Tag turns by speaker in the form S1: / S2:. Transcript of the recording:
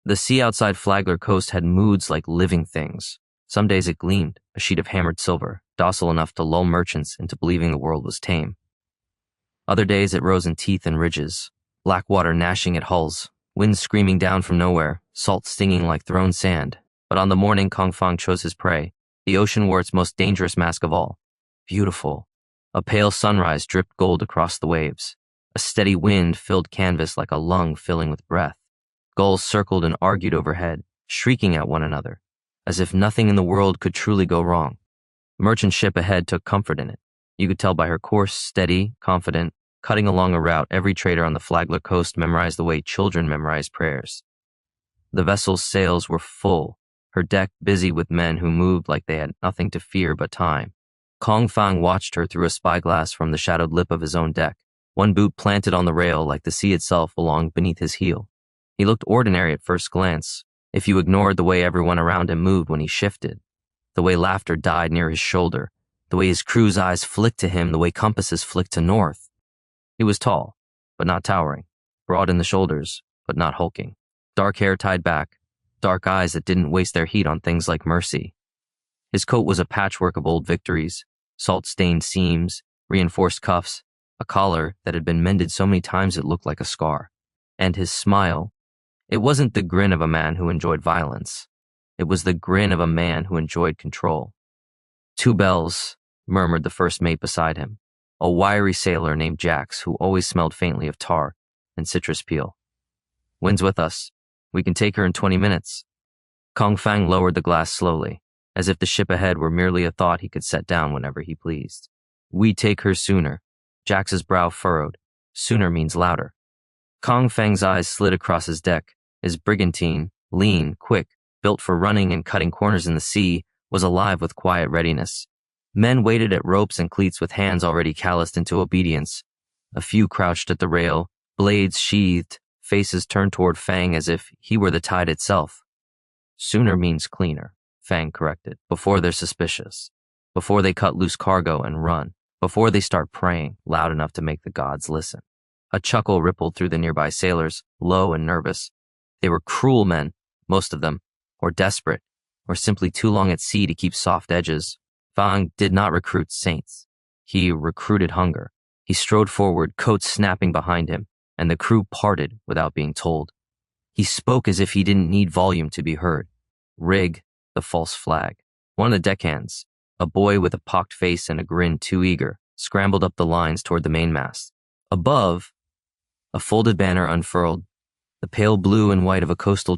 S1: The sea outside Flagler Coast had moods like living things. Some days it gleamed, a sheet of hammered silver, docile enough to lull merchants into believing the world was tame. Other days it rose in teeth and ridges, black water gnashing at hulls, wind screaming down from nowhere, salt stinging like thrown sand. But on the morning Kong Fang chose his prey, the ocean wore its most dangerous mask of all. Beautiful. A pale sunrise dripped gold across the waves. A steady wind filled canvas like a lung filling with breath. Gulls circled and argued overhead, shrieking at one another, as if nothing in the world could truly go wrong. The merchant ship ahead took comfort in it. You could tell by her course, steady, confident, cutting along a route every trader on the Flagler Coast memorized the way children memorize prayers. The vessel's sails were full, her deck busy with men who moved like they had nothing to fear but time. Kong Fang watched her through a spyglass from the shadowed lip of his own deck, one boot planted on the rail like the sea itself belonged beneath his heel. He looked ordinary at first glance, if you ignored the way everyone around him moved when he shifted, the way laughter died near his shoulder, the way his crew's eyes flicked to him the way compasses flicked to north. He was tall, but not towering, broad in the shoulders, but not hulking, dark hair tied back, dark eyes that didn't waste their heat on things like mercy. His coat was a patchwork of old victories, salt-stained seams, reinforced cuffs, a collar that had been mended so many times it looked like a scar. And his smile, it wasn't the grin of a man who enjoyed violence. It was the grin of a man who enjoyed control. 2 bells, murmured the first mate beside him, a wiry sailor named Jax who always smelled faintly of tar and citrus peel. Wind's with us. We can take her in 20 minutes. Kong Fang lowered the glass slowly, as if the ship ahead were merely a thought he could set down whenever he pleased. We take her sooner. Jax's brow furrowed. Sooner means louder. Kong Fang's eyes slid across his deck. His brigantine, lean, quick, built for running and cutting corners in the sea, was alive with quiet readiness. Men waited at ropes and cleats with hands already calloused into obedience. A few crouched at the rail, blades sheathed, faces turned toward Fang as if he were the tide itself. Sooner means cleaner, Fang corrected, before they're suspicious, before they cut loose cargo and run, before they start praying loud enough to make the gods listen. A chuckle rippled through the nearby sailors, low and nervous. They were cruel men, most of them, or desperate, or simply too long at sea to keep soft edges. Fang did not recruit saints. He recruited hunger. He strode forward, coats snapping behind him, and the crew parted without being told. He spoke as if he didn't need volume to be heard. Rig the false flag. One of the deckhands, a boy with a pocked face and a grin too eager, scrambled up the lines toward the mainmast. Above, a folded banner unfurled, the pale blue and white of a coastal